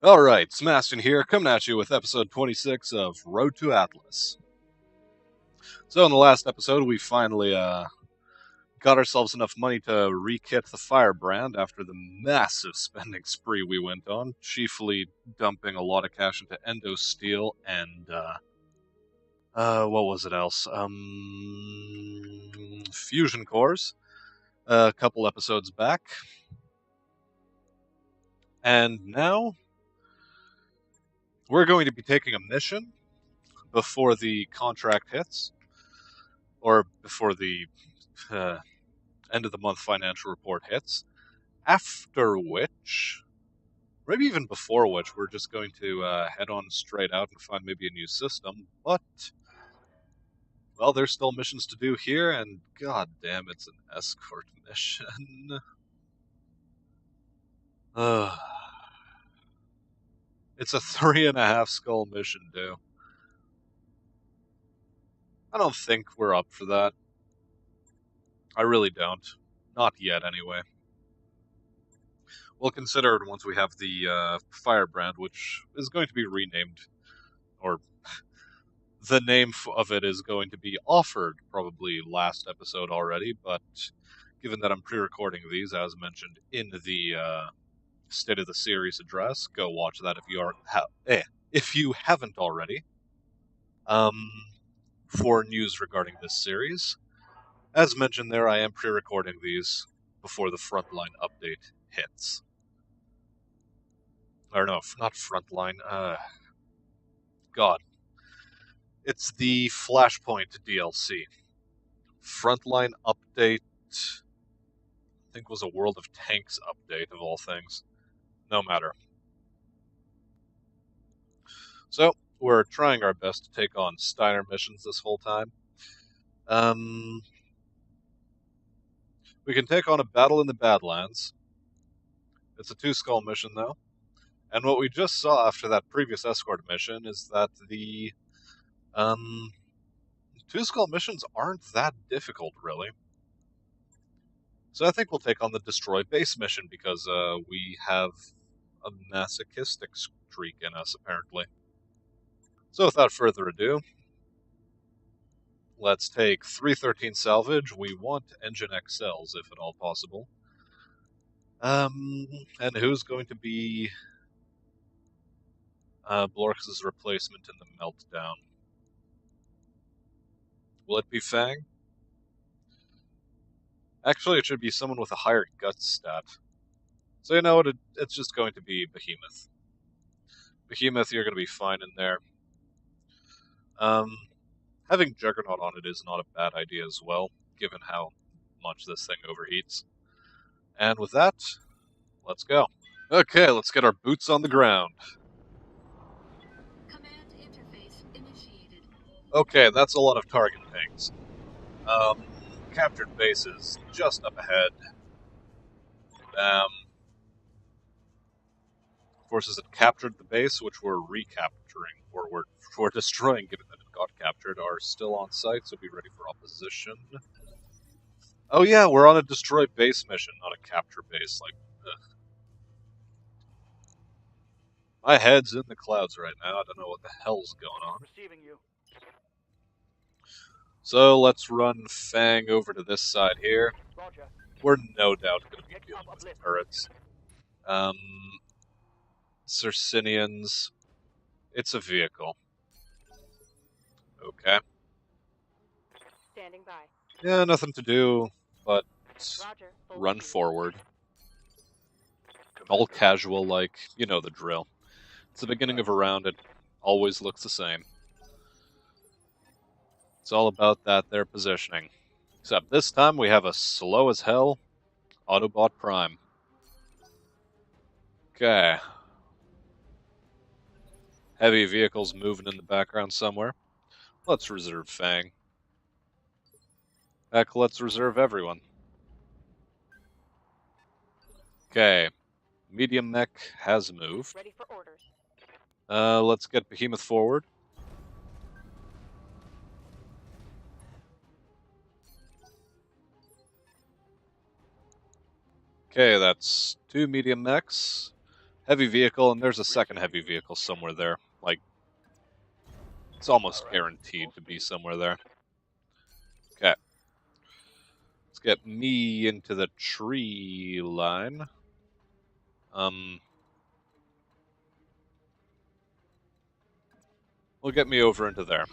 Alright, Smastian here, coming at you with episode 26 of Road to Atlas. So in the last episode, we finally got ourselves enough money to re-kit the Firebrand after the massive spending spree we went on, chiefly dumping a lot of cash into Endo Steel and, what was it else? Fusion Cores, a couple episodes back. And now we're going to be taking a mission before the contract hits, or before the end of the month financial report hits, after which, maybe even before which, we're just going to head on straight out and find maybe a new system, but, well, there's still missions to do here, and god damn, it's an escort mission. It's a 3.5 skull mission, too. I don't think we're up for that. I really don't. Not yet, anyway. We'll consider it once we have the Firebrand, which is going to be renamed, or the name of it is going to be offered probably last episode already, but given that I'm pre-recording these, as mentioned in the State of the Series address, go watch that if you haven't already, for news regarding this series. As mentioned there, I am pre-recording these before the Frontline update hits. Or no, not Frontline, God. It's the Flashpoint DLC. Frontline update, I think was a World of Tanks update, of all things. No matter. So, we're trying our best to take on Steiner missions this whole time. We can take on a battle in the Badlands. It's a 2-skull mission, though. And what we just saw after that previous escort mission is that the 2-skull missions aren't that difficult, really. So I think we'll take on the Destroy Base mission, because we have a masochistic streak in us, apparently. So without further ado, let's take 313 salvage. We want engine XLs, if at all possible. And who's going to be Blorx's replacement in the Meltdown? Will it be Fang? Actually, it should be someone with a higher guts stat. So you know what, it's just going to be Behemoth. Behemoth, you're going to be fine in there. Having Juggernaut on it is not a bad idea as well, given how much this thing overheats. And with that, let's go. Okay, let's get our boots on the ground. Command interface initiated. Okay, that's a lot of target pings. Captured bases just up ahead. Forces that captured the base, which we're recapturing, or we're destroying, given that it got captured, are still on site, so be ready for opposition. Oh yeah, we're on a destroy base mission, not a capture base. Like, ugh. My head's in the clouds right now. I don't know what the hell's going on. Receiving you. So let's run Fang over to this side here. Roger. We're no doubt going to be dealing with turrets. Circinians. It's a vehicle. Okay. Standing by. Yeah, nothing to do but Roger. run forward. All casual, like, you know the drill. It's the beginning of a round, it always looks the same. It's all about their positioning. Except this time we have a slow as hell Autobot Prime. Okay. Heavy vehicles moving in the background somewhere. Let's reserve Fang. Heck, let's reserve everyone. Okay. Medium mech has moved. Ready for orders. Let's get Behemoth forward. Okay, that's 2 medium mechs. heavy vehicle, and there's a second heavy vehicle somewhere there. Like, it's almost guaranteed to be somewhere there. Okay. Let's get me into the tree line. We'll get me over into there.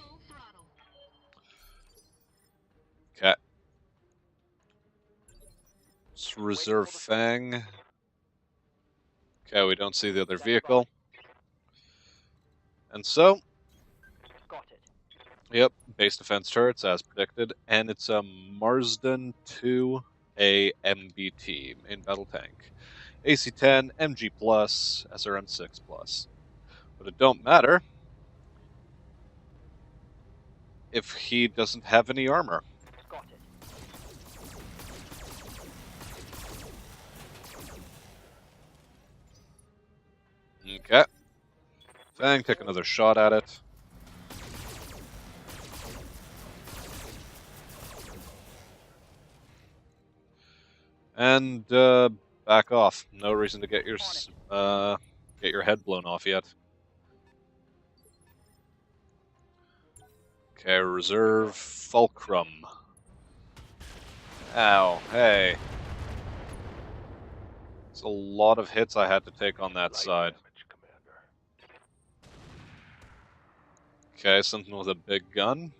Okay. Let's reserve Fang. Okay, we don't see the other vehicle. And so, yep, base defense turrets as predicted, and it's a Marsden 2A MBT, main battle tank. AC-10, MG+, SRM6+. But it don't matter if he doesn't have any armor. Okay. Fang, take another shot at it. And back off. No reason to get your head blown off yet. Okay, reserve Fulcrum. Ow, hey. It's a lot of hits I had to take on that side. Okay, something with a big gun.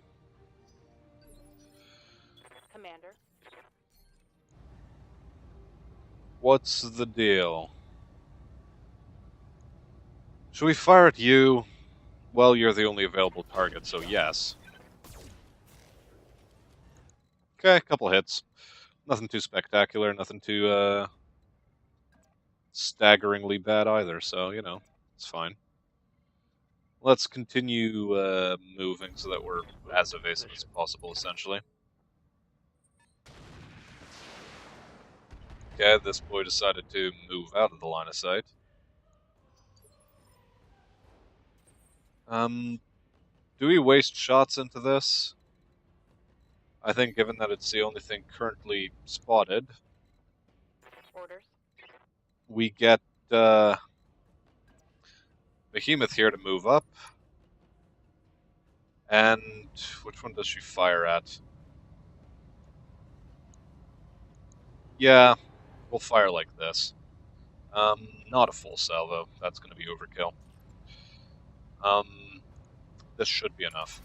Commander. What's the deal? Should we fire at you? Well, you're the only available target, so yes. Okay, a couple hits. Nothing too spectacular, nothing too, staggeringly bad either, so, you know, it's fine. Let's continue moving so that we're as evasive as possible, essentially. Okay, this boy decided to move out of the line of sight. Do we waste shots into this? I think given that it's the only thing currently spotted, Orders. we get Behemoth here to move up. And which one does she fire at? Yeah, we'll fire like this. Not a full salvo. That's going to be overkill. This should be enough.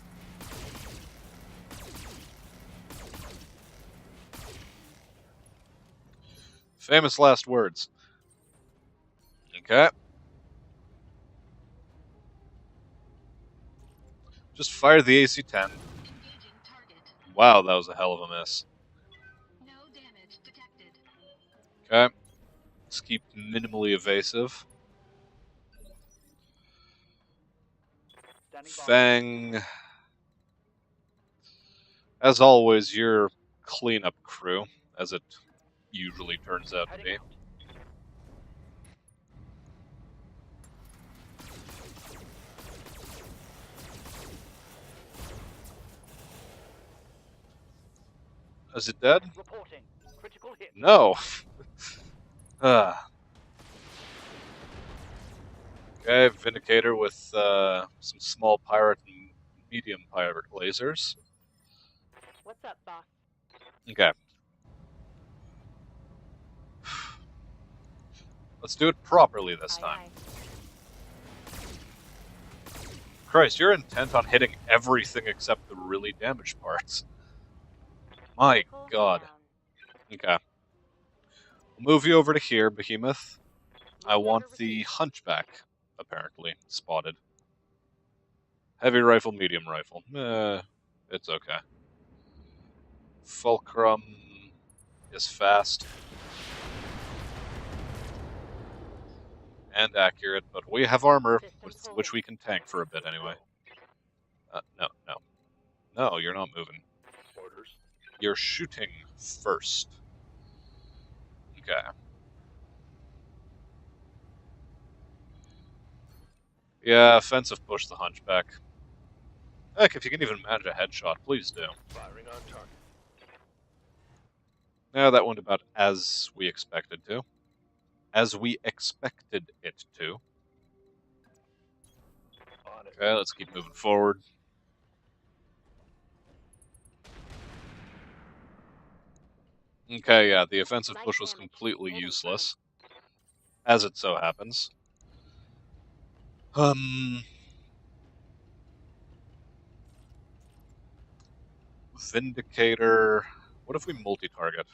Famous last words. Okay. Just fire the AC-10. Wow, that was a hell of a miss. No damage detected. Okay. Let's keep minimally evasive. Fang. As always, your cleanup crew, as it usually turns out to be. Is it dead? Reporting. Critical hit. No. Okay, Vindicator with some small pirate and medium pirate lasers. What's up, boss? Okay. Let's do it properly this time. Christ, you're intent on hitting everything except the really damaged parts. My god. Okay. We'll move you over to here, Behemoth. I want the Hunchback, apparently, spotted. Heavy rifle, medium rifle. It's okay. Fulcrum is fast. And accurate, but we have armor, which we can tank for a bit anyway. No. No, you're not moving. Orders. You're shooting first. Okay. Yeah, offensive push the Hunchback. Heck, if you can even manage a headshot, please do. Firing on target. Yeah, that went about as we expected to. as we expected it to. On it. Okay, let's keep moving forward. Okay, yeah, the offensive Light push was damage. completely Holding useless, as it so happens. Vindicator. What if we multi-target?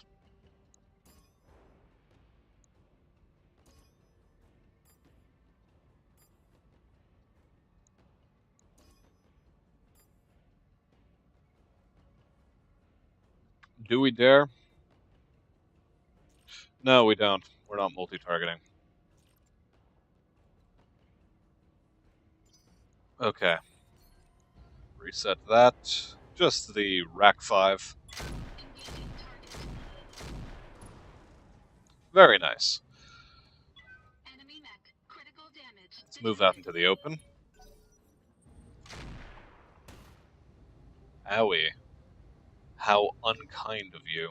Do we dare? No, we don't. We're not multi-targeting. Okay. Reset that. Just the rack 5. Engaging target. Very nice. Enemy mech. Critical damage. Let's move out into the open. Owie. How unkind of you.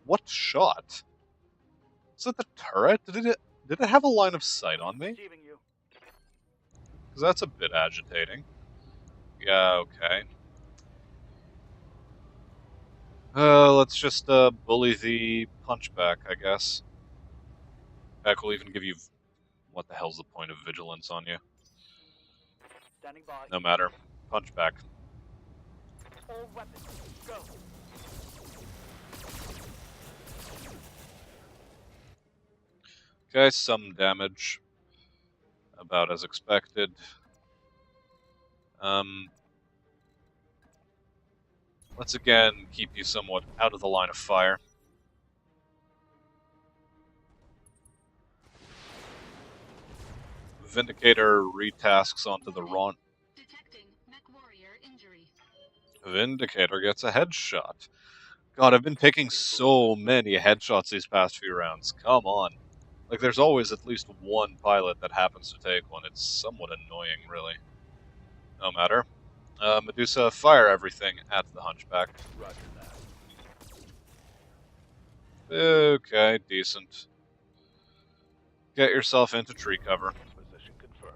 What shot? Is it the turret? Did it have a line of sight on me? Receiving you. Because that's a bit agitating. Yeah, okay. Let's just bully the punchback, I guess. Heck, we'll even give you... What the hell's the point of vigilance on you? Standing by. No matter. Punchback. All weapons. Go. Okay, some damage. About as expected. Let's again keep you somewhat out of the line of fire. Vindicator retasks onto the Ron. Detecting mech warrior injury. Vindicator gets a headshot. God, I've been taking so many headshots these past few rounds. Come on. Like, there's always at least one pilot that happens to take one. It's somewhat annoying, really. No matter. Medusa, fire everything at the Hunchback. Roger that. Okay, decent. Get yourself into tree cover. Position confirmed.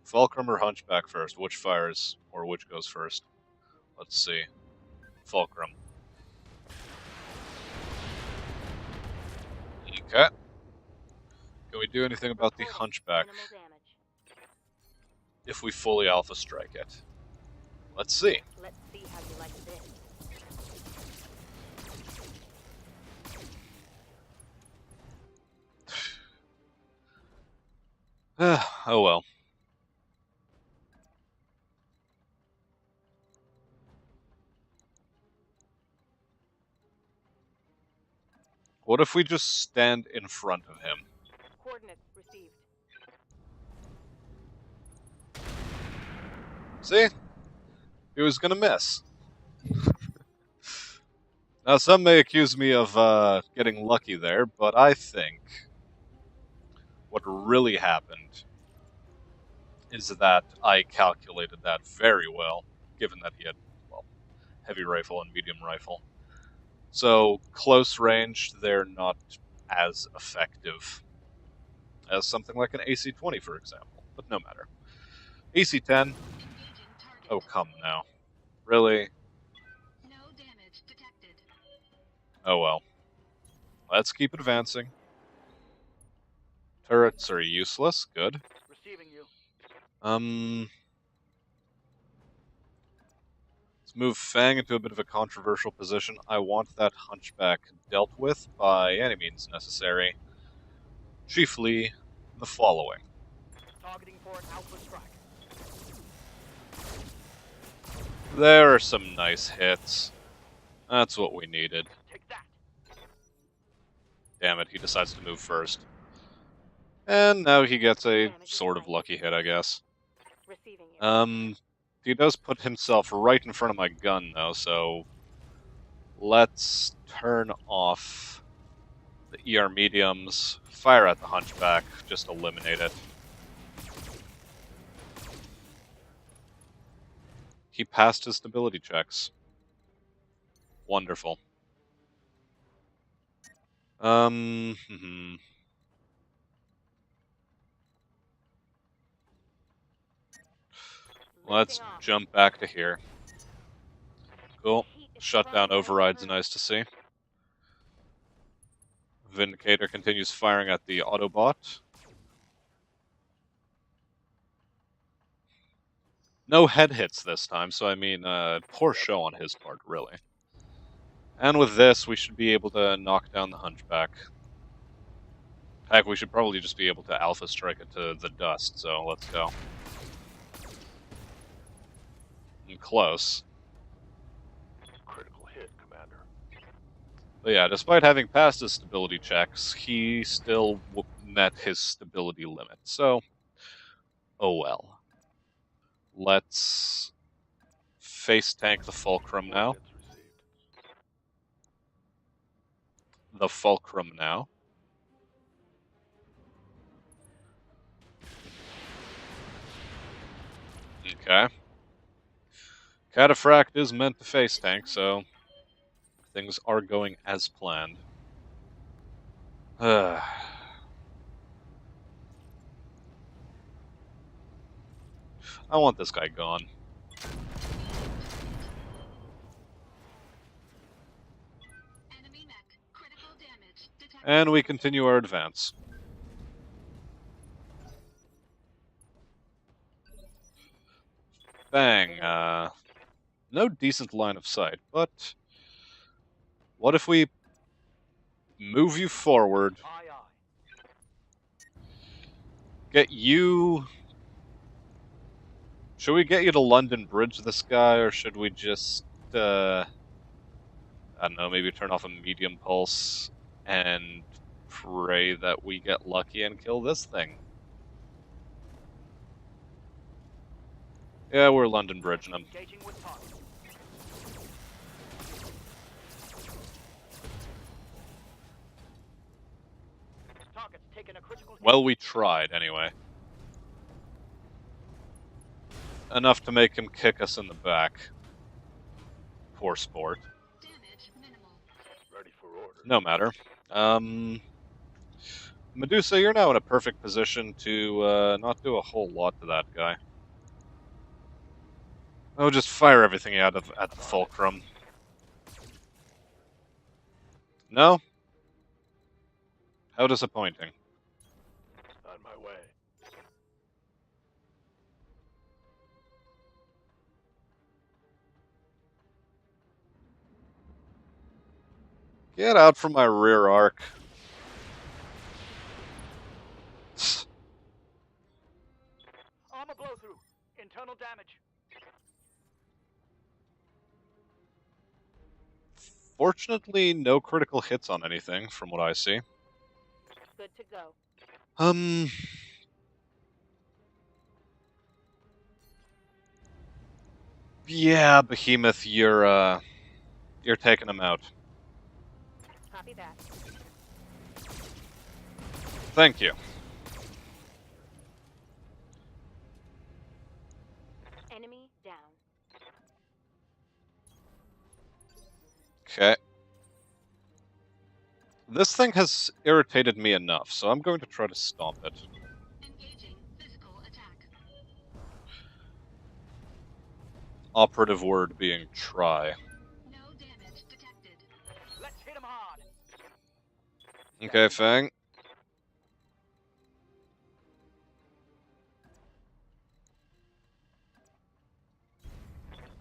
Fulcrum or Hunchback first? Which fires, or which goes first? Let's see. Fulcrum. Okay. Can we do anything about the Reporting Hunchback minimal damage. if we fully alpha strike it? Let's see. Let's see how you like this. Oh well. What if we just stand in front of him? Coordinates received. See? He was gonna miss. Now, some may accuse me of getting lucky there, but I think what really happened is that I calculated that very well, given that he had, well, heavy rifle and medium rifle. So, close range, they're not as effective as something like an AC-20, for example, but no matter. AC-10, Engaging target. oh come now. Really? No damage detected. Oh well. Let's keep advancing. Turrets are useless, good. Receiving you. Let's move Fang into a bit of a controversial position. I want that Hunchback dealt with by any means necessary. Chiefly, the following. Targeting for an alpha strike. There are some nice hits. That's what we needed. Take that. Damn it, he decides to move first. And now he gets a sort of lucky hit, I guess. Receiving you. He does put himself right in front of my gun, though, so let's turn off the ER mediums, fire at the Hunchback, just eliminate it. He passed his stability checks. Wonderful. Let's jump back to here. Cool. Shutdown override's nice to see. Vindicator continues firing at the Autobot. No head hits this time, so I mean, poor show on his part, really. And with this, we should be able to knock down the Hunchback. Heck, we should probably just be able to Alpha Strike it to the dust, so let's go. And close. Critical hit, Commander. But yeah, despite having passed his stability checks, he still met his stability limit, so... oh well. Let's face tank the Fulcrum now. The Fulcrum now. Okay. Cataphract is meant to face tank, so things are going as planned. I want this guy gone. And we continue our advance. Bang. No decent line of sight, but what if we move you forward, Aye, aye. get you... should we get you to London Bridge this guy, or should we just, I don't know, maybe turn off a medium pulse and pray that we get lucky and kill this thing? Yeah, we're London Bridging him. Engaging with target. Target's taken a critical hit. Well, we tried, anyway. Enough to make him kick us in the back. Poor sport. Damage minimal. Ready for order. No matter. Medusa, you're now in a perfect position to not do a whole lot to that guy. Oh, just fire everything out at the Fulcrum. No? How disappointing. On my way. Get out from my rear arc. Armor blow through. Internal damage. Fortunately, no critical hits on anything, from what I see. Good to go. Yeah, Behemoth, you're taking him out. Copy that. Thank you. Enemy down. Okay. This thing has irritated me enough, so I'm going to try to stomp it. Engaging physical attack. Operative word being try. No damage detected. Let's hit him hard. Okay, Fang.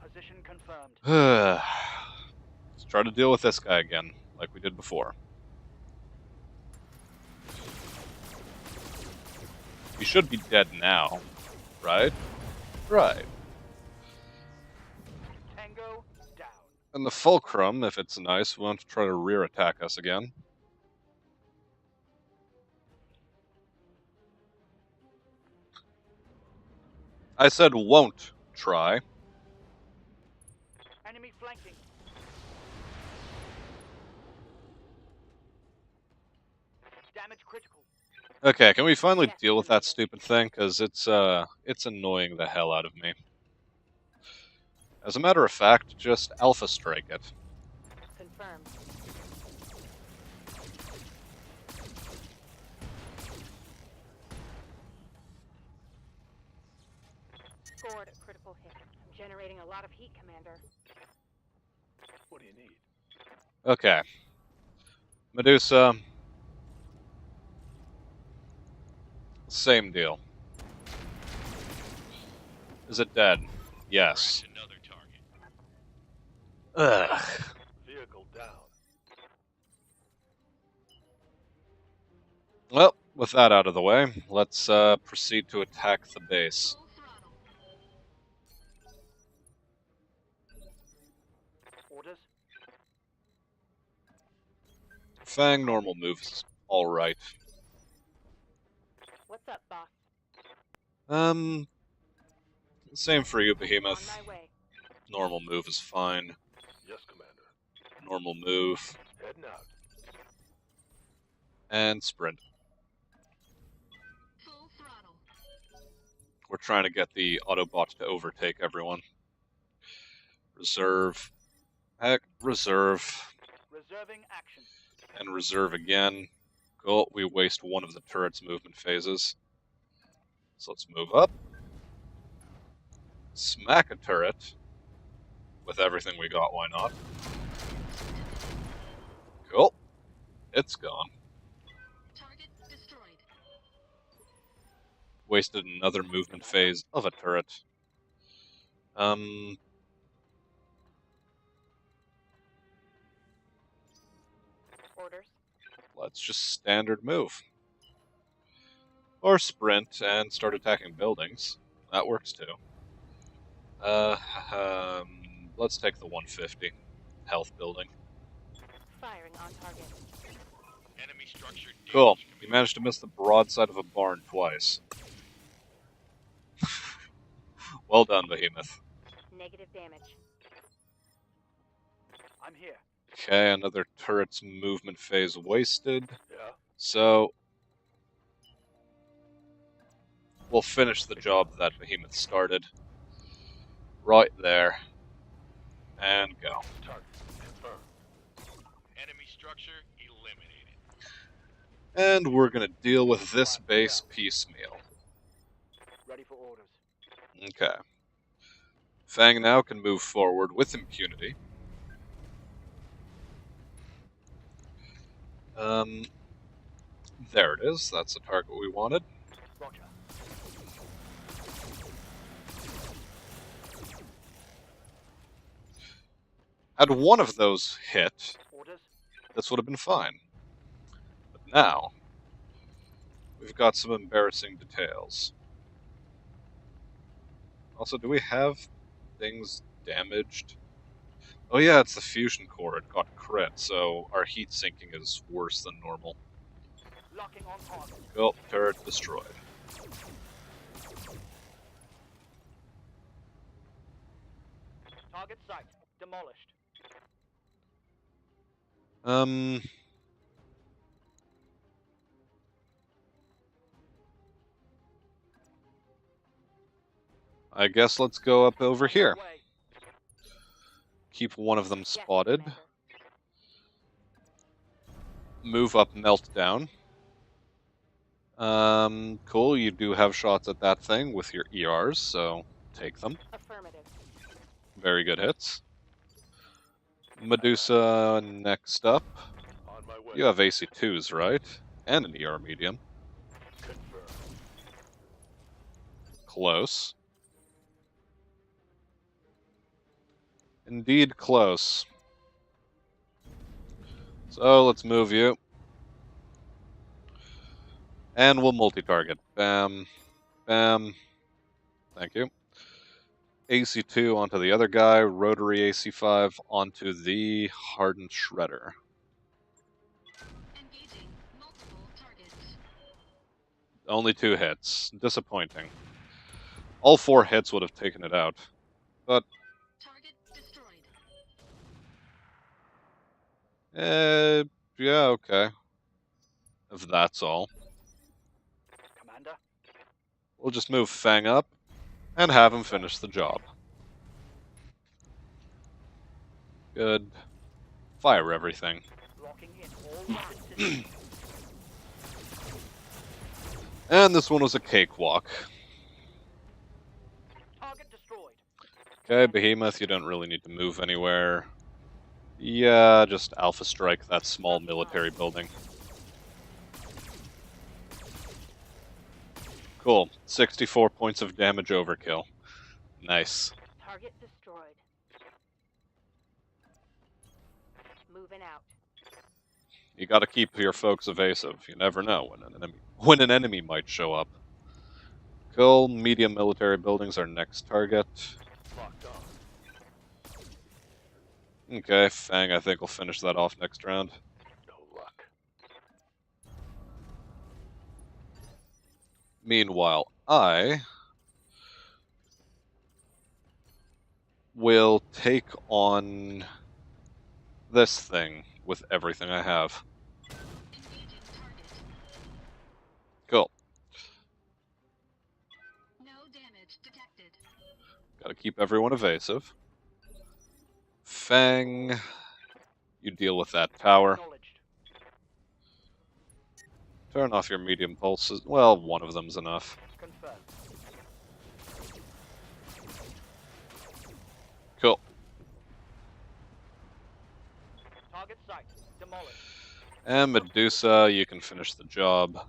Position confirmed. Let's try to deal with this guy again, like we did before. He should be dead now, right? Right. Tango down. And the Fulcrum, if it's nice, won't try to rear attack us again. I said won't try. Enemy flanking. Damage critical. Okay, can we finally deal with that stupid thing? Because it's annoying the hell out of me. As a matter of fact, just Alpha Strike it. Confirmed. Scored a critical hit. I'm generating a lot of heat, Commander. What do you need? Okay. Medusa. Same deal. Is it dead? Yes. Another target. Ugh. Vehicle down. Well, with that out of the way, let's proceed to attack the base. Full throttle. Orders? Fang normal moves alright. What's up, boss? Same for you, On Behemoth. my way. Normal move is fine. Yes, Commander. Normal move. Heading out. And sprint. Full throttle. We're trying to get the Autobot to overtake everyone. Reserve. Heck, reserve. Reserving action. And reserve again. Cool, we waste one of the turret's movement phases. So let's move up. Smack a turret. With everything we got, why not? Cool. It's gone. Target destroyed. Wasted another movement phase of a turret. Orders. Let's just standard move. Or sprint and start attacking buildings. That works too. Let's take the 150 health building. Firing on target. Enemy structure. Cool. damage. You managed to miss the broadside of a barn twice. Well done, Behemoth. Negative damage. I'm here. Okay, another turret's movement phase wasted. Yeah. So, we'll finish the job that Behemoth started. Right there. And go. Target confirmed. Enemy structure eliminated. And we're gonna deal with this base piecemeal. Ready for orders. Okay. Fang now can move forward with impunity. There it is. That's the target we wanted. Roger. Had one of those hit, Orders? this would have been fine. But now, we've got some embarrassing details. Also, do we have things damaged? Oh yeah, it's the fusion core. It got crit, so our heat sinking is worse than normal. Locking on target. Cool, turret destroyed. Target site. Demolished. I guess let's go up over here. Way. Keep one of them Yes, spotted. Commander. Move up Meltdown. Cool, you do have shots at that thing with your ERs, so take them. Affirmative. Very good hits. Medusa next up. On my way. You have AC2s, right? And an ER medium. Confirmed. Close. Indeed close. So let's move you. And we'll multi-target. Bam. Bam. Thank you. AC2 onto the other guy. Rotary AC5 onto the hardened shredder. Engaging multiple targets. Only 2 hits. Disappointing. All 4 hits would have taken it out. But, Target destroyed. yeah, okay. If that's all. Commander? We'll just move Fang up and have him finish the job. Good. Fire everything. Locking in all rocket systems. And this one was a cakewalk. Target Okay, Behemoth, you don't really need to move anywhere. Yeah, just Alpha Strike that small military building. Cool. 64 points of damage overkill. Nice. Target destroyed. Moving out. You gotta keep your folks evasive. You never know when an enemy might show up. Cool. Medium military buildings are next target. Locked on. Okay, Fang, I think we'll finish that off next round. No luck. Meanwhile, I will take on this thing with everything I have. Engaging target. Cool. No damage detected. Gotta keep everyone evasive. Fang, you deal with that tower. Acknowledged. Turn off your medium pulses. Well, one of them's enough. Confirmed. Cool. Target site. Demolished. And Medusa, you can finish the job.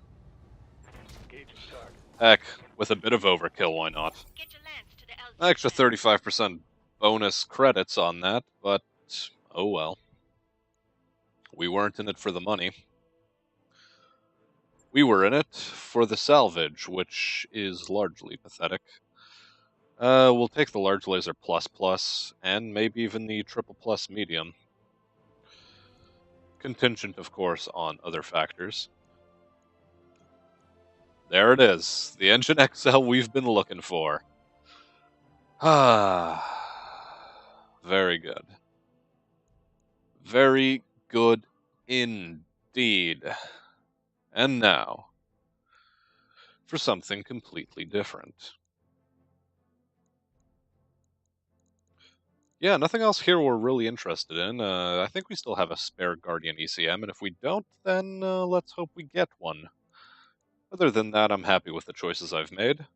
Engaging target. Heck, with a bit of overkill, why not? Get your lance to the LZ. Extra 35% bonus credits on that, but oh well. We weren't in it for the money. We were in it for the salvage, which is largely pathetic. We'll take the large laser plus, and maybe even the triple plus medium. Contingent, of course, on other factors. There it is, the engine XL we've been looking for. Ah, very good. Very good indeed. And now, for something completely different. Yeah, nothing else here we're really interested in. I think we still have a spare Guardian ECM, and if we don't, then let's hope we get one. Other than that, I'm happy with the choices I've made.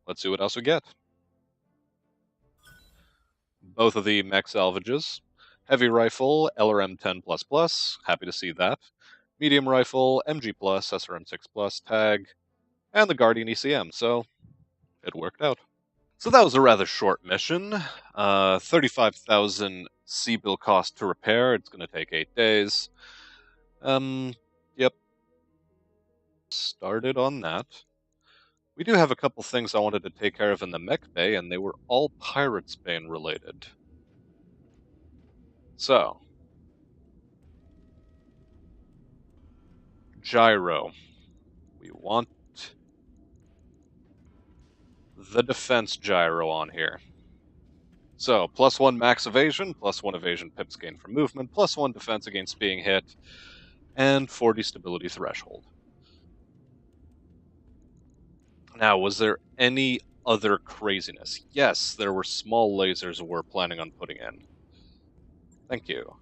Let's see what else we get. Both of the mech salvages. Heavy rifle, LRM-10++, happy to see that. Medium rifle, MG+, SRM-6+, tag, and the Guardian ECM, so it worked out. So that was a rather short mission. 35,000 C-bill cost to repair. It's going to take 8 days. Yep. Started on that. We do have a couple things I wanted to take care of in the mech bay, and they were all Pirates Bane related. So, gyro. We want the defense gyro on here. So, +1 max evasion, +1 evasion pips gain from movement, +1 defense against being hit, and 40 stability threshold. Now, was there any other craziness? Yes, there were small lasers we're planning on putting in. Thank you.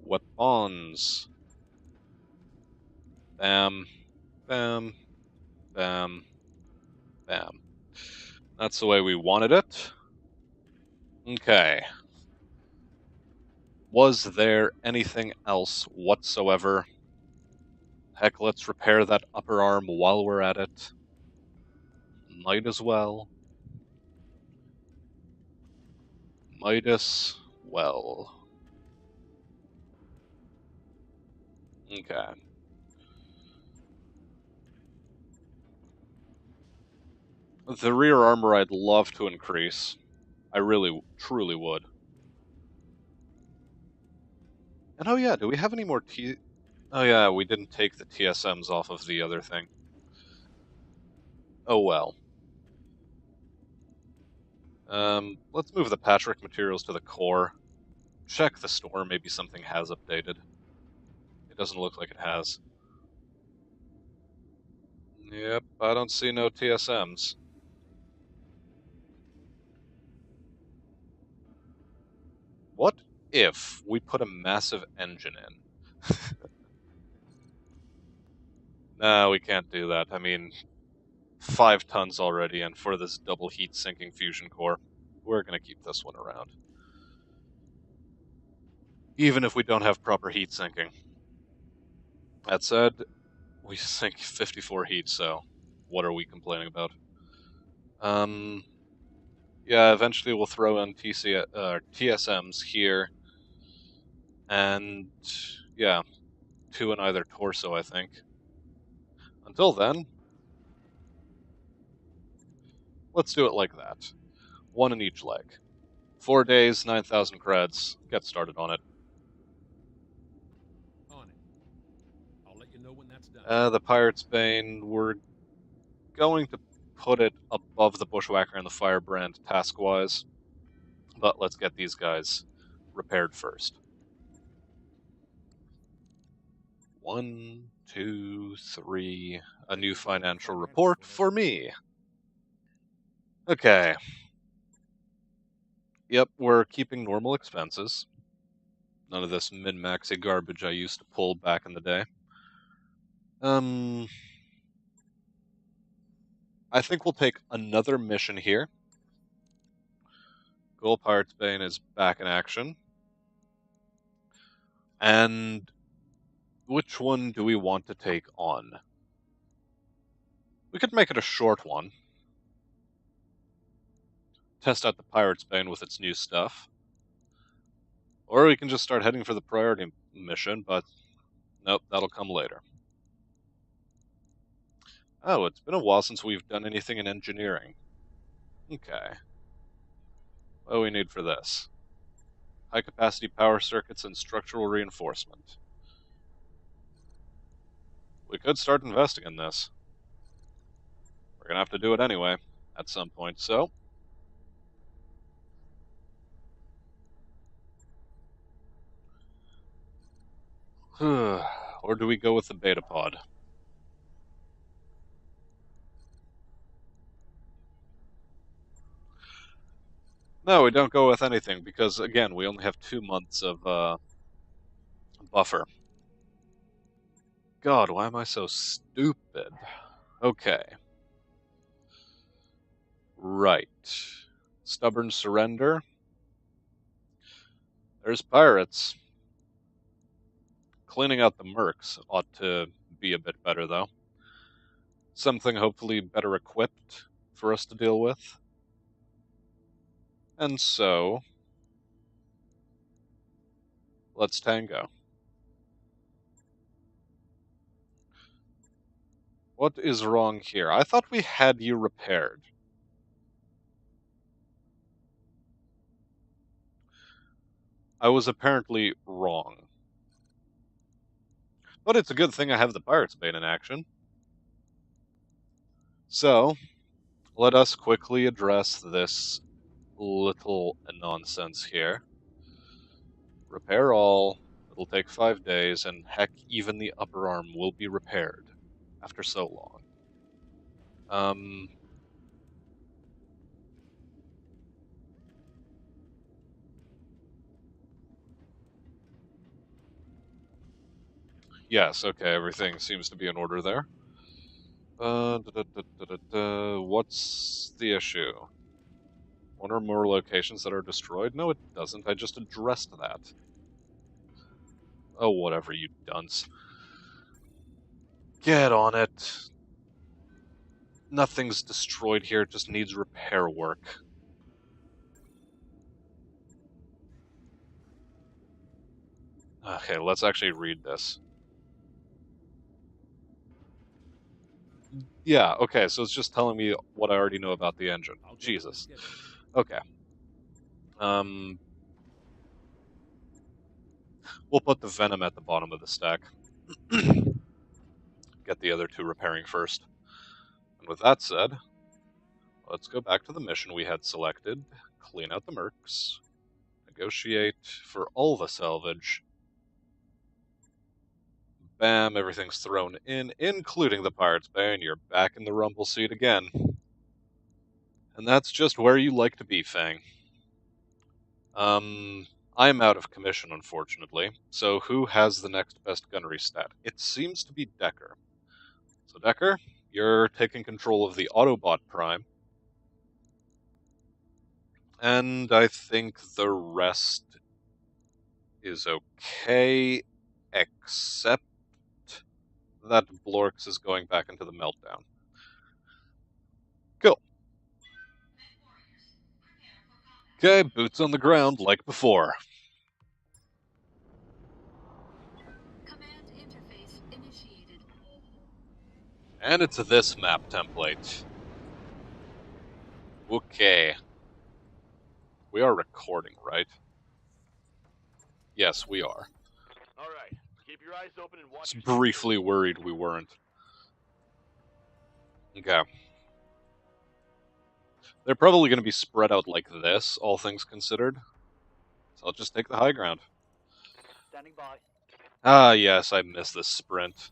Weapons. Bam. Bam. Bam. Bam. That's the way we wanted it. Okay. Was there anything else whatsoever? Heck, let's repair that upper arm while we're at it. Might as well. Might as well. Okay. The rear armor I'd love to increase. I really, truly would. And oh yeah, do we have any more Oh yeah, we didn't take the TSMs off of the other thing. Oh well. Let's move the patchwork materials to the core. Check the store, maybe something has updated. It doesn't look like it has. Yep, I don't see no TSMs. What if we put a massive engine in? No, we can't do that. I mean, 5 tons already, and for this double heat sinking fusion core. we're going to keep this one around. Even if we don't have proper heat sinking. That said, we sink 54 heat, so what are we complaining about? Yeah, eventually we'll throw in TSMs here, and yeah, 2 in either torso, I think. Until then, let's do it like that. 1 in each leg. 4 days, 9,000 creds. Get started on it. On it. I'll let you know when that's done. The Pirate's Bane, we're going to put it above the Bushwhacker and the Firebrand task-wise, but let's get these guys repaired first. 1, 2, 3. A new financial report for me. Okay. Yep, we're keeping normal expenses. None of this min-maxy garbage I used to pull back in the day. I think we'll take another mission here. Gold Pirate's Bane is back in action. And which one do we want to take on? We could make it a short one. Test out the Pirate's Bane with its new stuff. Or we can just start heading for the priority mission, but nope, that'll come later. Oh, it's been a while since we've done anything in engineering. Okay. What do we need for this? High-capacity power circuits and structural reinforcement. We could start investing in this. We're going to have to do it anyway, at some point, so... Or do we go with the beta pod? No, we don't go with anything, because, again, we only have 2 months of buffer. God, why am I so stupid? Okay. Right. Stubborn surrender. There's pirates. Cleaning out the mercs ought to be a bit better, though. Something hopefully better equipped for us to deal with. And so... let's tango. What is wrong here? I thought we had you repaired. I was apparently wrong. But it's a good thing I have the Pirate's Bane in action. So, let us quickly address this little nonsense here. Repair all. It'll take 5 days, and heck, even the upper arm will be repaired after so long. Yes, okay, everything seems to be in order there. What's the issue? 1 or more locations that are destroyed? No, it doesn't. I just addressed that. Oh, whatever, you dunce. Get on it. Nothing's destroyed here, it just needs repair work. Okay, let's actually read this. Yeah, okay, so it's just telling me what I already know about the engine. Jesus. Okay. We'll put the Venom at the bottom of the stack. Get the other 2 repairing first. And with that said, let's go back to the mission we had selected, clean out the mercs, negotiate for all the salvage. Bam, everything's thrown in, including the Pirate's Bane. You're back in the rumble seat again. And that's just where you like to be, Fang. I'm out of commission, unfortunately. So who has the next best gunnery stat? It seems to be Decker. So Decker, you're taking control of the Autobot Prime. And I think the rest is okay, except that Blorks is going back into the meltdown. Cool. Okay, boots on the ground like before. Command interface initiated. And it's this map template. Okay. We are recording, right? Yes, we are. Alright, keep your eyes open and watch. Just briefly worried we weren't. Okay. They're probably going to be spread out like this, all things considered. So I'll just take the high ground. Standing by. Ah, yes, I miss this sprint.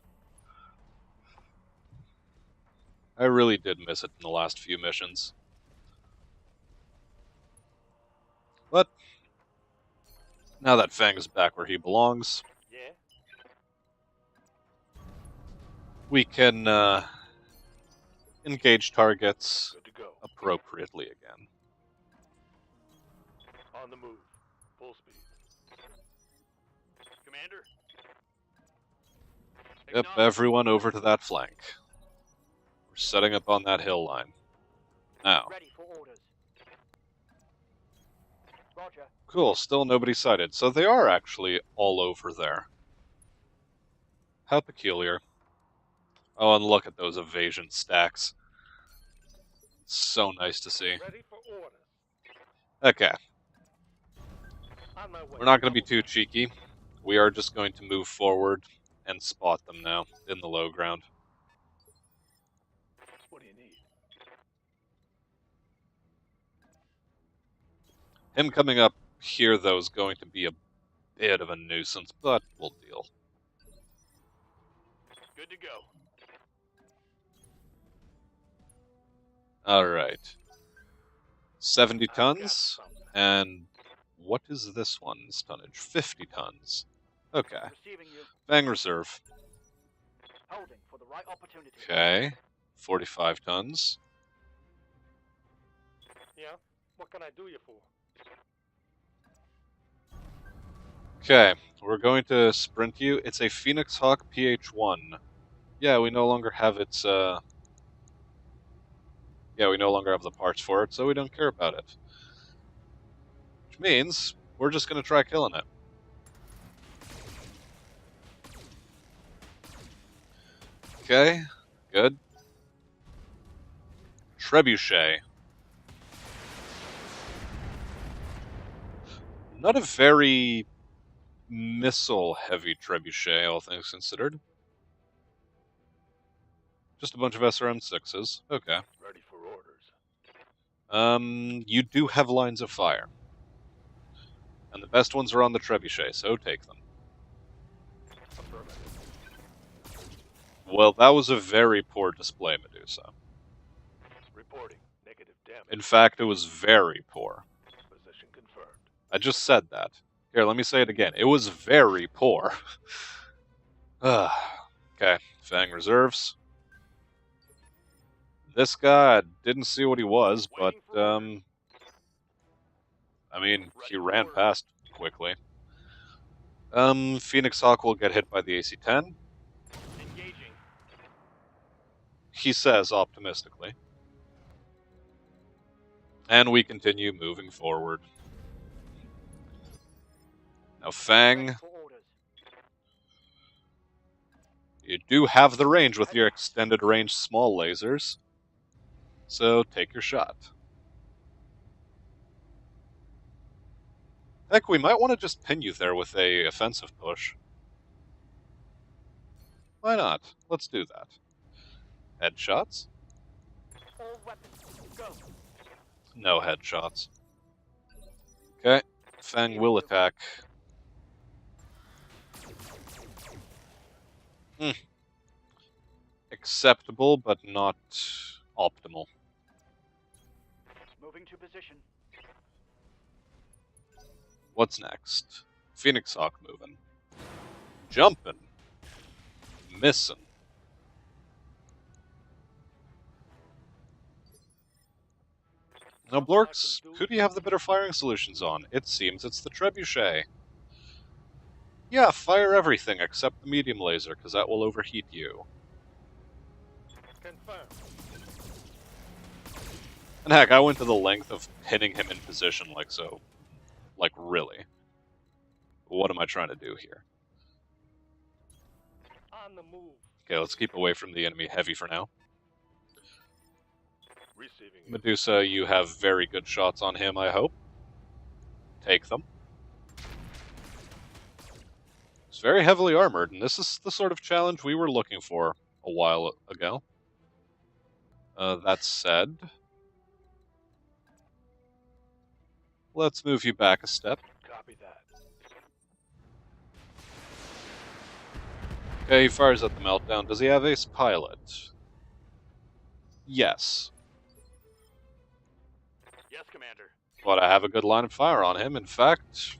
I really did miss it in the last few missions. But now that Fang is back where he belongs, Yeah? we can engage targets Good to go. appropriately again. On the move. Full speed. Commander? Yep, everyone over to that flank. We're setting up on that hill line. Now, Ready for orders. Roger. cool, still nobody sighted, so they are actually all over there. How peculiar. Oh, and look at those evasion stacks. So nice to see. Ready for orders. Okay, On my way. we're not going to be too cheeky. We are just going to move forward and spot them now in the low ground. What do you need? Him coming up here, though, is going to be a bit of a nuisance, but we'll deal. Good to go. Alright. 70 I've got tons, something. and what is this one's tonnage? 50 tons. Okay. Receiving you. Fang Reserve. Holding for the right opportunity. Okay. 45 tons. Yeah? What can I do you for? Okay, we're going to sprint you. It's a Phoenix Hawk PH-1. Yeah, we no longer have its, yeah, we no longer have the parts for it, so we don't care about it. Which means, we're just going to try killing it. Okay, good. Trebuchet. Not a very missile-heavy trebuchet, all things considered. Just a bunch of SRM-6s. Okay. Ready for orders. You do have lines of fire. And the best ones are on the trebuchet, so take them. Affirmative. Well, that was a very poor display, Medusa. Reporting. Negative damage. In fact, it was very poor. Position confirmed. I just said that. Here, let me say it again. It was very poor. Okay, Fang Reserves. This guy, I didn't see what he was, but, I mean, he ran past quickly. Phoenix Hawk will get hit by the AC-10. Engaging. He says optimistically. And we continue moving forward. Now, Fang, Ready for orders. you do have the range with your extended range small lasers. So take your shot. Heck, we might want to just pin you there with a offensive push. Why not? Let's do that. Headshots? All weapons. Go. No headshots. Okay, Fang will attack. Acceptable, but not optimal. Moving to position. What's next? Phoenix Hawk moving. Jumping. Missing. Now, Blorks, who do you have the better firing solutions on? It seems it's the trebuchet. Yeah, fire everything except the medium laser, because that will overheat you. Confirmed. And heck, I went to the length of pinning him in position like so. Like, really. What am I trying to do here? On the move. Okay, let's keep away from the enemy heavy for now. Receiving you. Medusa, you have very good shots on him, I hope. Take them. He's very heavily armored, and this is the sort of challenge we were looking for a while ago. That said, let's move you back a step. Copy that. Okay, he fires at the meltdown. Does he have ace pilot? Yes. Yes, Commander. But I have a good line of fire on him. In fact,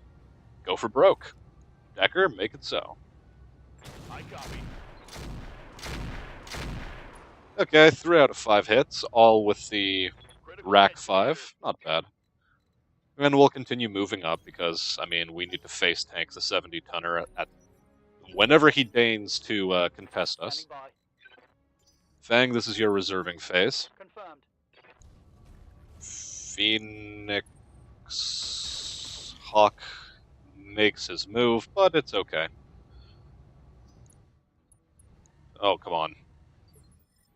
go for broke. Decker, make it so. I copy. Okay, 3 out of 5 hits, all with the Critical rack hit, 5. Not bad. And we'll continue moving up because, I mean, we need to face tank the 70-tonner at whenever he deigns to contest us. Standing by. Fang, this is your reserving phase. Confirmed. Phoenix Hawk makes his move, but it's okay. Oh, come on.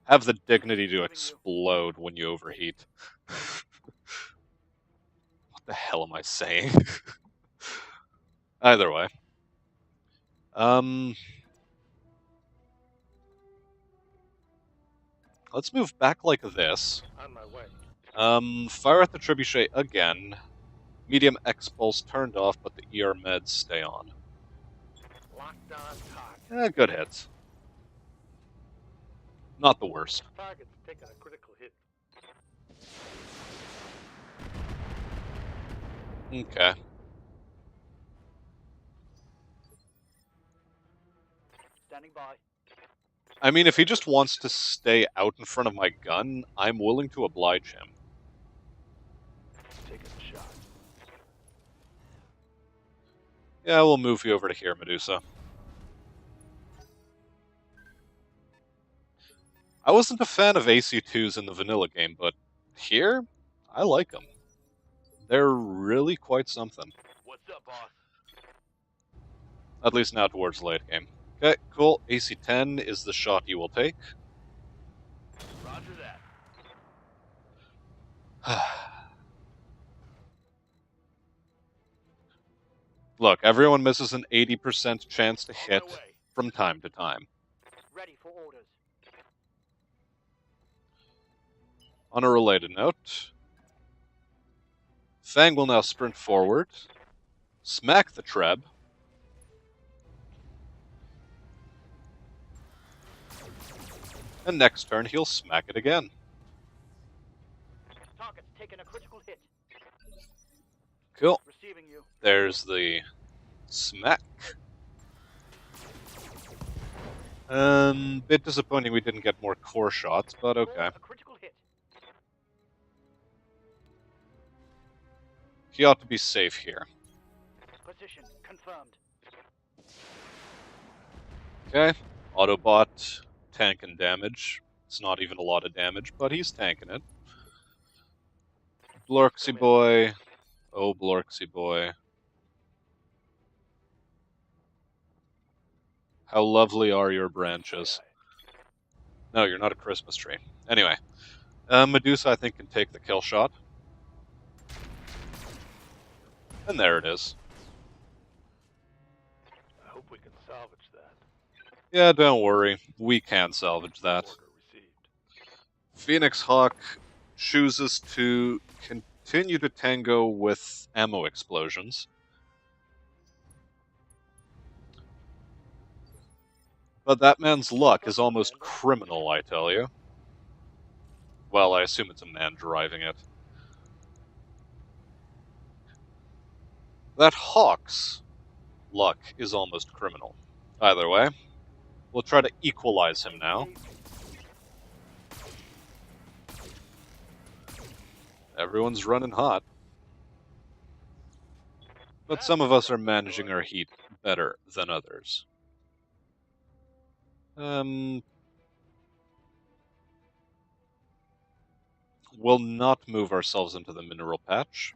Have the dignity to explode when you overheat. What the hell am I saying? Either way. Let's move back like this. On my way. Fire at the trebuchet again. Medium X pulse turned off, but the ER meds stay on. Locked on target. Good hits. Not the worst. Target's taking a critical hit. Okay. Standing by. I mean, if he just wants to stay out in front of my gun, I'm willing to oblige him. Taking a shot. Yeah, we'll move you over to here, Medusa. I wasn't a fan of AC2s in the vanilla game, but here, I like them. They're really quite something. What's up, boss? At least now towards late game. Okay, cool. AC10 is the shot you will take. Roger that. Look, everyone misses an 80% chance to On hit my way. from time to time. Ready for orders. On a related note, Fang will now sprint forward, smack the Treb, and next turn he'll smack it again. Target's taking a critical hit. Cool. Receiving you. There's the smack. Bit disappointing we didn't get more core shots, but okay. A critical hit. He ought to be safe here. Position confirmed. Okay. Autobot tanking damage. It's not even a lot of damage, but he's tanking it. Blorksy boy. Oh, Blorksy boy. How lovely are your branches. No, you're not a Christmas tree. Anyway. Medusa, I think, can take the kill shot. And there it is. I hope we can salvage that. Yeah, don't worry. We can salvage that. Order received. Phoenix Hawk chooses to continue to tango with ammo explosions. But that man's luck is almost criminal, I tell you. Well, I assume it's a man driving it. That Hawk's luck is almost criminal. Either way, we'll try to equalize him now. Everyone's running hot. But some of us are managing our heat better than others. We'll not move ourselves into the mineral patch.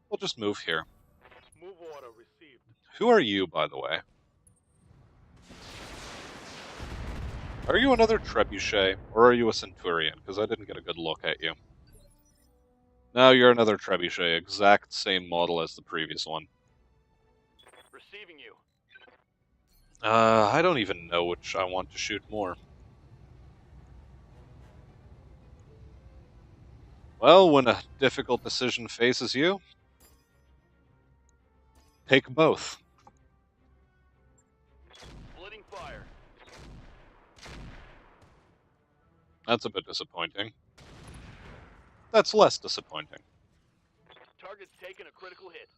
We'll just move here. Move order received. Who are you, by the way? Are you another trebuchet, or are you a centurion? Because I didn't get a good look at you. No, you're another trebuchet, exact same model as the previous one. Receiving you. I don't even know which I want to shoot more. Well, when a difficult decision faces you, take both. Splitting fire. That's a bit disappointing. That's less disappointing. Target's taken a critical hit.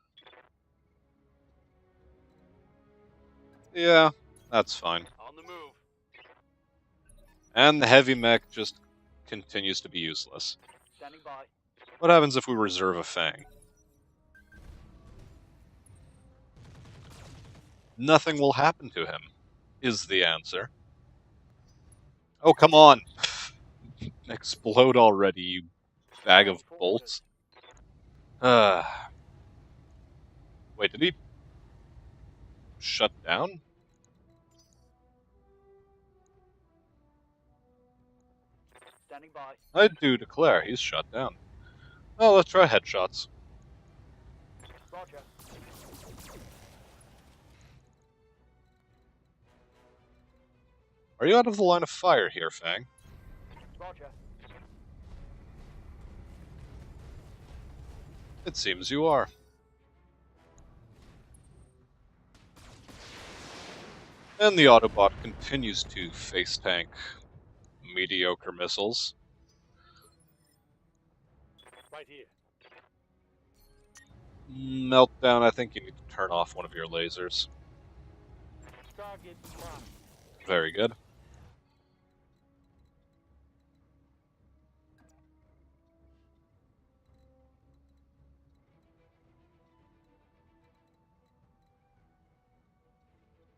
Yeah, that's fine. On the move. And the heavy mech just continues to be useless. Standing by. What happens if we reserve a Fang? Nothing will happen to him, is the answer. Oh, come on! Explode already, you bag of bolts. Wait, did he shut down? Standing by. I do declare he's shut down. Oh, let's try headshots. Roger. Are you out of the line of fire here, Fang? Roger. It seems you are. And the Autobot continues to face tank mediocre missiles. Right here. Meltdown, I think you need to turn off one of your lasers. Target marked. Very good.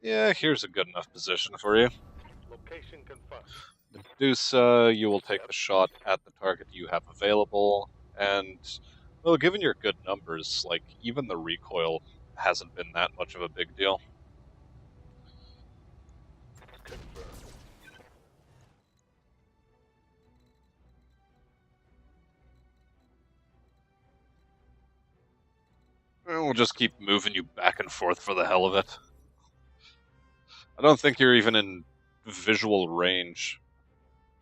Yeah, here's a good enough position for you. Location confirmed. Medusa, you will take the shot at the target you have available, and, well, given your good numbers, like, even the recoil hasn't been that much of a big deal. Confirmed. And we'll just keep moving you back and forth for the hell of it. I don't think you're even in visual range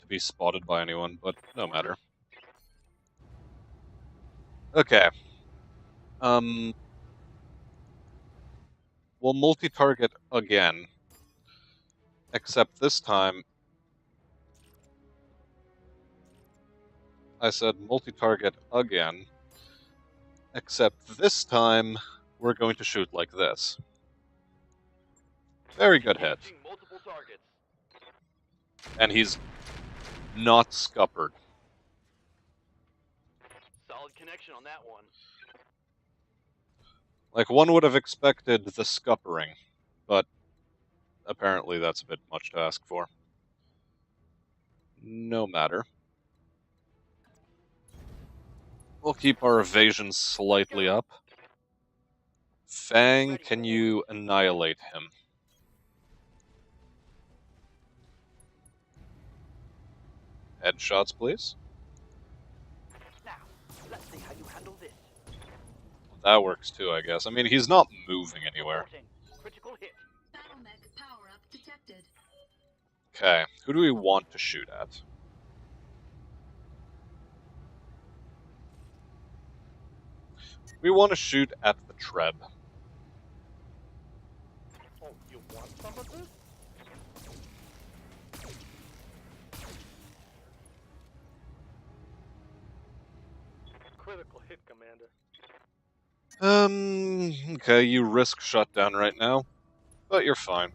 to be spotted by anyone, but no matter. Okay. We'll multi-target again, except this time I said multi-target again, except this time we're going to shoot like this. Very good hit. Engaging multiple targets. And he's not scuppered. Solid connection on that one. Like, one would have expected the scuppering, but apparently that's a bit much to ask for. No matter. We'll keep our evasion slightly up. Fang, can you annihilate him? Headshots, please. Now, let's see how you handle this. That works too, I guess. I mean, he's not moving anywhere. Reporting. Critical hit. BattleTech power-up detected. Okay, who do we want to shoot at? We want to shoot at the Treb. Oh, you want some of this? Critical hit, Commander. Okay, you risk shutdown right now, but you're fine.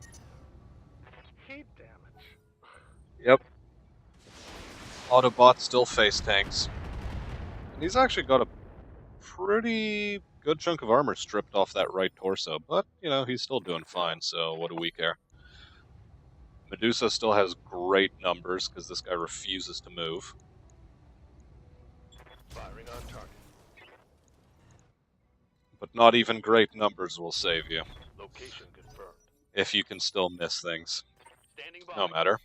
Heat damage. Yep. Autobot still face tanks. He's actually got a pretty good chunk of armor stripped off that right torso, but, you know, he's still doing fine, so what do we care? Medusa still has great numbers, because this guy refuses to move. Firing on target. But not even great numbers will save you, Location confirmed. if you can still miss things. Standing by. No matter.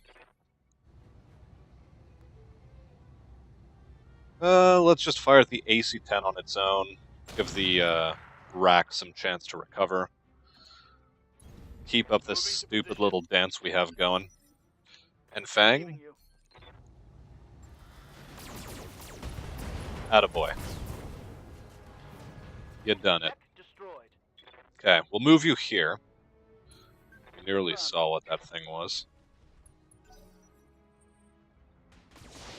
Let's just fire the AC-10 on its own, give the rack some chance to recover. Keep up this stupid little dance we have going. And Fang, You. attaboy. You done it. Mech destroyed. Okay, we'll move you here. You nearly saw what that thing was.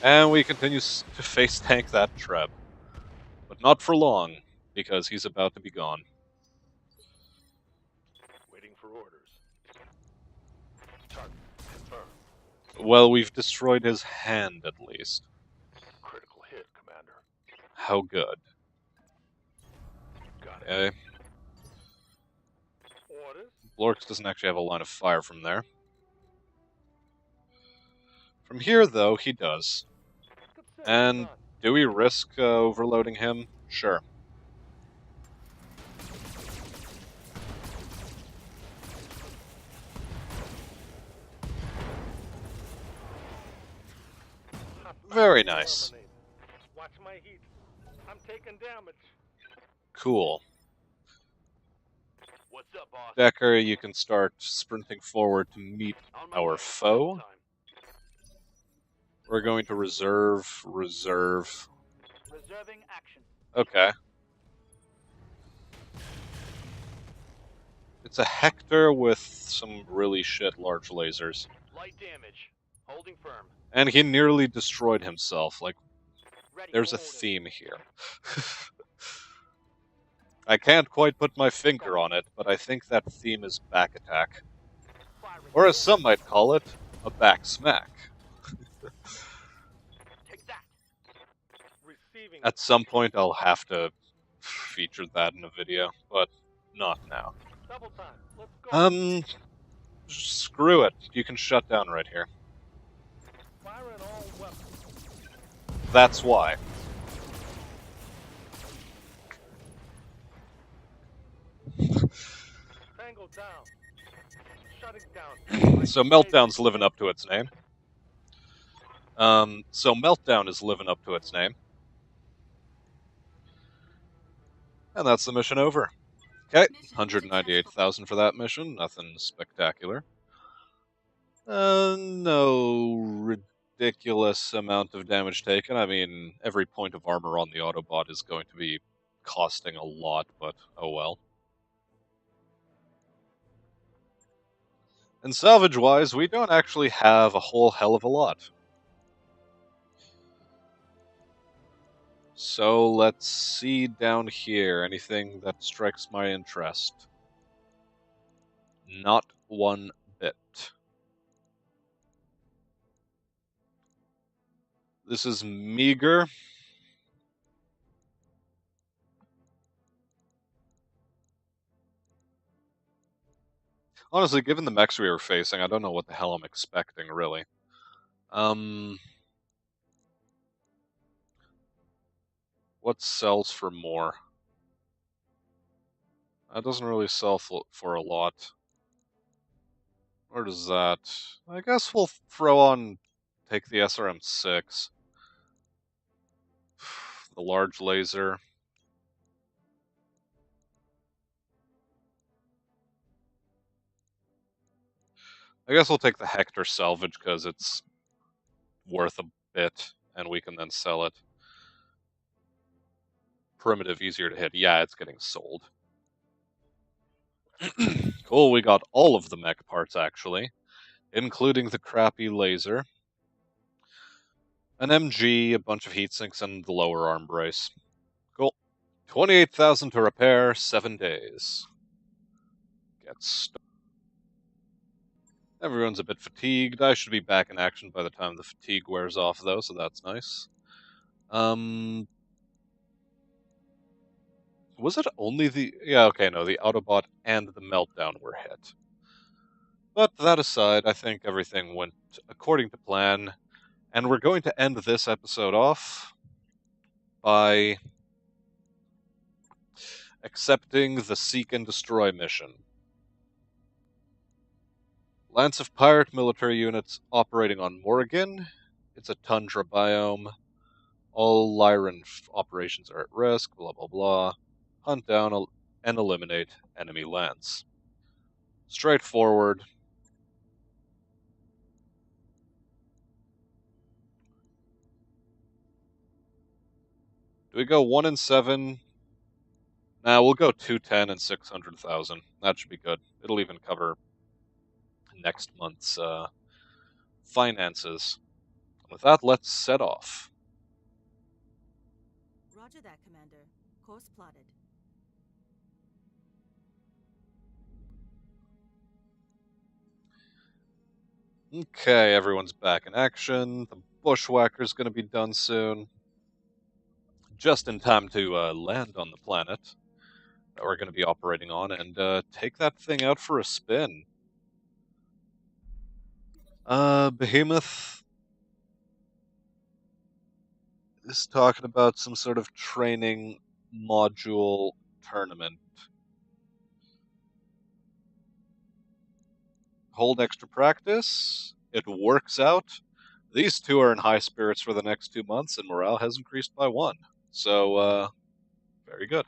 And we continue to face tank that Treb. But not for long, because he's about to be gone. Waiting for orders. Target confirmed. Well, we've destroyed his hand, at least. Critical hit, Commander. How good. Got it. Okay. Orders. Blorks doesn't actually have a line of fire from there. From here, though, he does. And do we risk overloading him? Sure. Very nice. Watch my heat. I'm taking damage. Cool. What's up, boss? Decker, you can start sprinting forward to meet On my our way. foe. Time. We're going to reserve. Reserving action. Okay. It's a Hector with some really shit large lasers. Light damage. Holding firm. And he nearly destroyed himself. Like, Ready. there's a Orders. theme here. I can't quite put my finger on it, but I think that theme is back attack. Firing. Or as some might call it, a back smack. Take that. Receiving. At some point I'll have to feature that in a video, but not now. Double time. Let's go. Screw it. You can shut down right here. Firing all weapons. That's why. Tango down. Shutting down. So Meltdown's living up to its name. So Meltdown is living up to its name. And that's the mission over. Okay, 198,000 for that mission. Nothing spectacular. No ridiculous amount of damage taken. I mean, every point of armor on the Autobot is going to be costing a lot, but oh well. And salvage-wise, we don't actually have a whole hell of a lot. So let's see down here. Anything that strikes my interest? Not one bit. This is meager. Honestly, given the mechs we were facing, I don't know what the hell I'm expecting, really. What sells for more? That doesn't really sell for a lot. Or does that? I guess we'll take the SRM-6. The large laser. I guess we'll take the Hector salvage because it's worth a bit, and we can then sell it. Primitive, easier to hit. Yeah, it's getting sold. Cool, we got all of the mech parts, actually, including the crappy laser, an MG, a bunch of heatsinks, and the lower arm brace. Cool. 28,000 to repair, 7 days. Get started. Everyone's a bit fatigued. I should be back in action by the time the fatigue wears off, though, so that's nice. Was it only the... Yeah, okay, no, the Autobot and the Meltdown were hit. But that aside, I think everything went according to plan, and we're going to end this episode off by accepting the Seek and Destroy mission. Lance of Pirate military units operating on Morrigan. It's a tundra biome. All Lyran operations are at risk, blah blah blah. Hunt down and eliminate enemy Lance. Straightforward. Do we go 1 in 7? Nah, we'll go 210 and 600,000. That should be good. It'll even cover next month's finances. With that, let's set off. Roger that, Commander. Course plotted. Okay, everyone's back in action. The Bushwhacker's going to be done soon. Just in time to land on the planet that we're going to be operating on and take that thing out for a spin. Behemoth is talking about some sort of training module tournament. Hold extra practice. It works out. These two are in high spirits for the next 2 months, and morale has increased by 1. So, very good.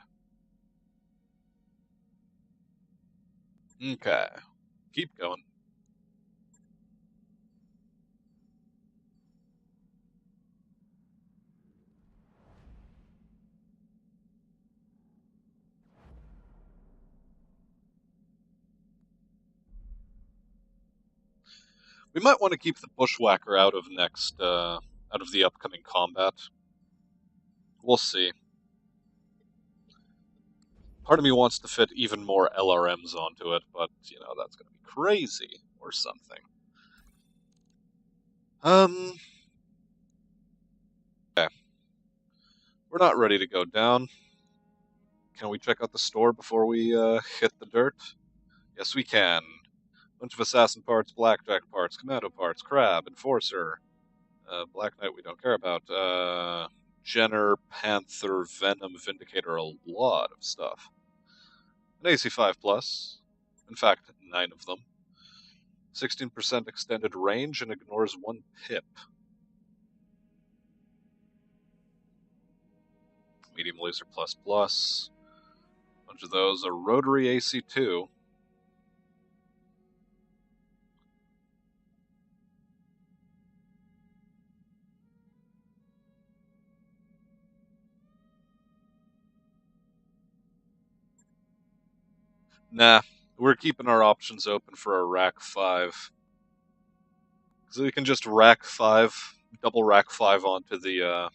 Okay. Keep going. We might want to keep the Bushwhacker out of the upcoming combat. We'll see. Part of me wants to fit even more LRMs onto it, but, that's going to be crazy or something. Okay. We're not ready to go down. Can we check out the store before we hit the dirt? Yes, we can. Bunch of assassin parts, blackjack parts, commando parts, crab, enforcer. Black Knight we don't care about. Jenner, Panther, Venom, Vindicator, a lot of stuff. An AC5 plus. In fact, 9 of them. 16% extended range and ignores 1 pip. Medium laser plus plus. Bunch of those. A rotary AC2. Nah, we're keeping our options open for a rack 5. So we can just rack 5, double rack 5 onto the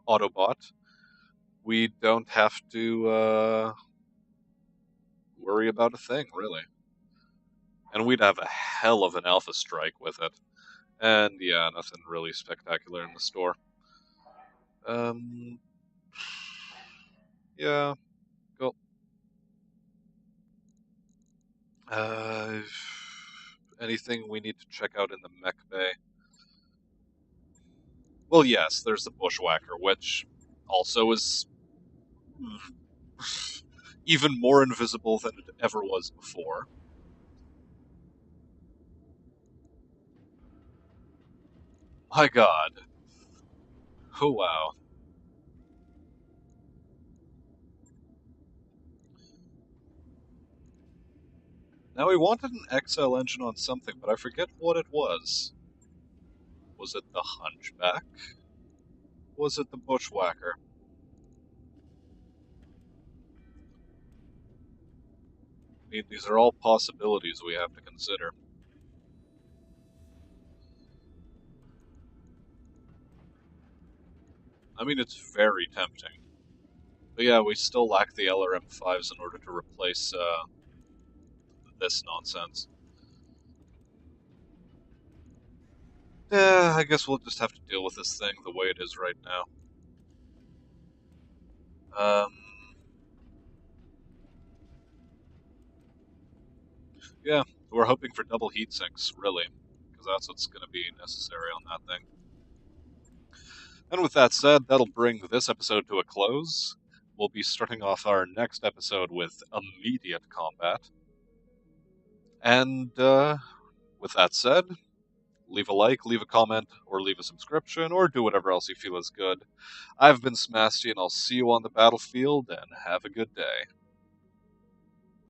Autobot. We don't have to worry about a thing, really. And we'd have a hell of an Alpha Strike with it. And yeah, nothing really spectacular in the store. Yeah, cool. Anything we need to check out in the mech bay? Well, yes, there's the Bushwhacker, which also is even more invisible than it ever was before. My god. Oh, wow. Now, we wanted an XL engine on something, but I forget what it was. Was it the Hunchback? Was it the Bushwhacker? I mean, these are all possibilities we have to consider. I mean, it's very tempting. But yeah, we still lack the LRM-5s in order to replace this nonsense. I guess we'll just have to deal with this thing the way it is right now. Yeah, we're hoping for double heat sinks, really, because that's what's going to be necessary on that thing. And with that said, that'll bring this episode to a close. We'll be starting off our next episode with immediate combat. And with that said, leave a like, leave a comment, or leave a subscription, or do whatever else you feel is good. I've been Smastian, I'll see you on the battlefield, and have a good day.